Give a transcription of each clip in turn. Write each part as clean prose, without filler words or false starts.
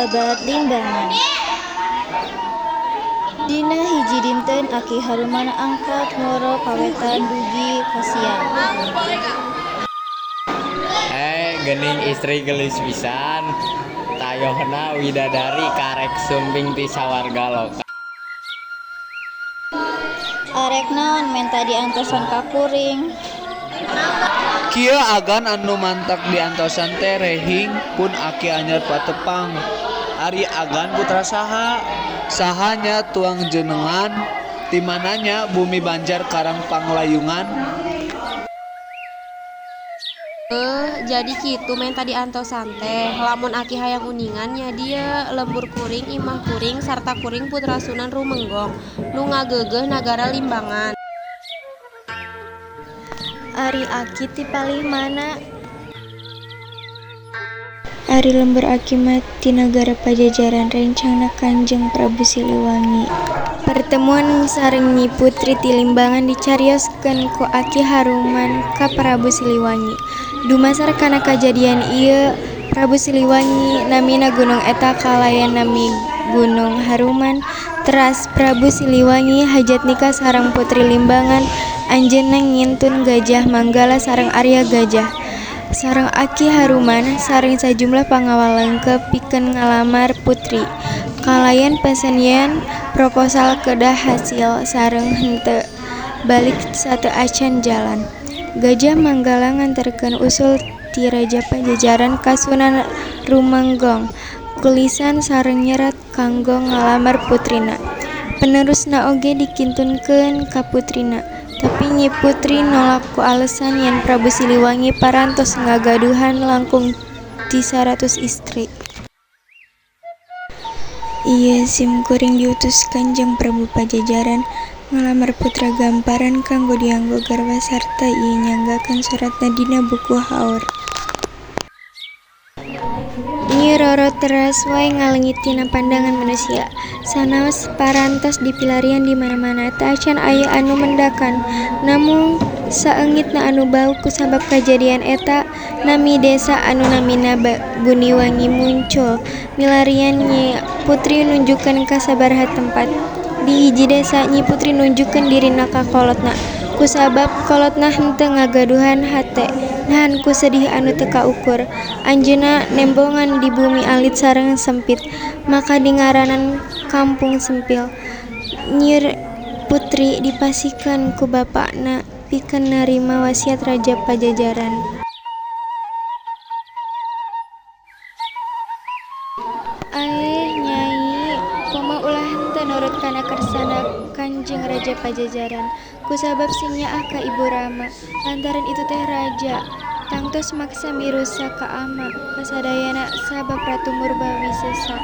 babat limbangan. Dina hiji dinten Aki Haruman angkat ngoro pawetan dugi kasian. Gening istri gelis pisan. Tayohna widadari karek sumping ti sawarga lokal. Arek naon menta diantosan ka kuring. Kieu agan anu mantak diantosan teh rehing pun Aki anyar patepang. Ari agan putra saha? Sahanya tuang jenengan, di mananya bumi Banjar Karang Panglayungan. Jadi kitu menta diantosan teh. Lamun Aki hayang uningan nya dia lembur kuring imah kuring sarta kuring putra Sunan Rumenggong nu ngageugeuh nagara Limbangan. Ari Aki ti palih mana? Ari lembur Aki mah ti nagara Pajajaran rencana Kanjeng Prabu Siliwangi. Pertemuan sareng Nyi Putri ti Limbangan dicarioskeun ku Aki Haruman ka Prabu Siliwangi. Dumasar kana kajadian ieu, Prabu Siliwangi namina gunung eta kalayan nami Gunung Haruman. Teras Prabu Siliwangi hajat nikah sareng Putri Limbangan, anjeunna ngintun Gajah Manggala sareng Arya Gajah. Sareng Aki Haruman sareng sajumlah pangawal leungkeup pikeun ngalamar Putri. Kalayan pasenian proposal kedah hasil sareng henteu balik sateu acan jalan. Gajah Manggala nganterkeun usul ti Raja Pajajaran ka Sunan Rumenggong kulisan sareng nyerat kanggo ngalamar putrina. Penerusna oge dikintunkeun ka putrina. Tapi Nyi Putri nolak ku alesan yen Prabu Siliwangi parantos ngagaduhan langkung ti 100 istri. Ieu sim kuring diutus Kanjeng Prabu Pajajaran ngalamar putra gamparan kanggo dianggo garwa sarta ieu nyanggakeun suratna dina buku haur. Nyi Roro teras wae ngaleungit tina pandangan manusia. Sanaos parantos dipilarian di mana-mana teu acan aya anu mendakan. Namung saeungitna anu bau kusabab kajadian eta nami desa anu namina Buniwangi muncul. Milarian Nyi Putri nunjukkeun ka sabaraha tempat. Di hiji desa Nyi Putri nunjukkeun dirina ka kolotna. Kusabab kolotna henteu ngagaduhan hate. Nahan ku sedih anu teu kaukur. Anjeunna nembongan di bumi alit sareng sempit, maka dingaranan Kampung Sempil. Nyi Putri dipasihkeun ku bapakna pikeun narima wasiat Raja Pajajaran. Nyai, komo ulah henteu nurut kana kersana Kanjeng Raja Pajajaran. Kusabab sing nyaah ka Ibu Rama, lantaran itu teh raja tangtos maksa mirusa ka ama kasadayana sabab Ratu Murbawisesa.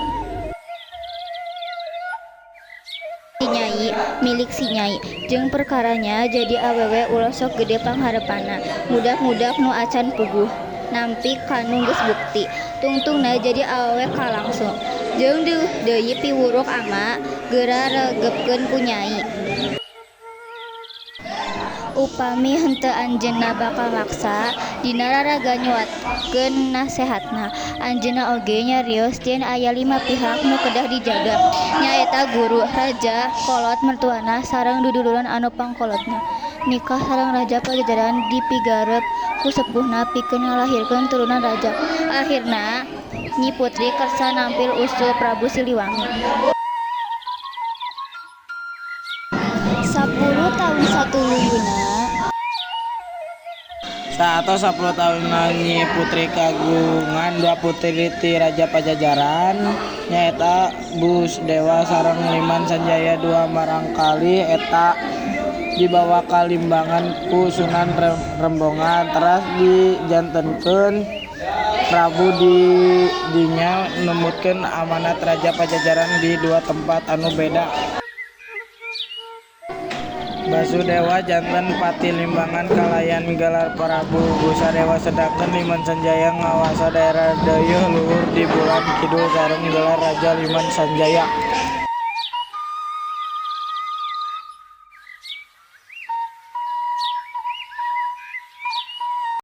Nyai milik si Nyai jeung perkaranya jadi awewe ulah sok gede pangharepana. Mudak-mudak nu acan puguh nampi kanu geus bukti. Tungtungna jadi awewe kalangsung. Jeung deui piwuruk ama geura regepkeun ku Nyai. Upami henteu anjeunna bakal maksa dina raraga nyuatkeun nasehatna. Anjeunna oge nyarios yen aya 5 pihak nu kedah dijaga, nyaeta guru, raja, kolot mertuana sareng duduluran anu pangkolotna. Nikah sareng Raja Pajajaran dipigarep ku sepuhna pikeun ngalahirkeun turunan raja. Akhirna Nyi Putri kersa nampil usul Prabu Siliwangi. 10 tahun satuluyuna Saatau 10 tahun Nyi Putri kagungan 2 putri ti Raja Pajajaran nyaeta Busdewa sareng Liman Sanjaya. 2 marangkali eta dibawa ka Limbangan ku Sunan Rembongan. Teras dijantenkeun Prabu dinya nemutkeun amanat Raja Pajajaran di 2 tempat anu beda. Basudewa janten Pati Limbangan kalayan gelar Prabu Busadewa sedangkeun Liman Sanjaya ngawasa daerah Dayeuh Luhur di Bulan Kidul sareng gelar Raja Liman Sanjaya.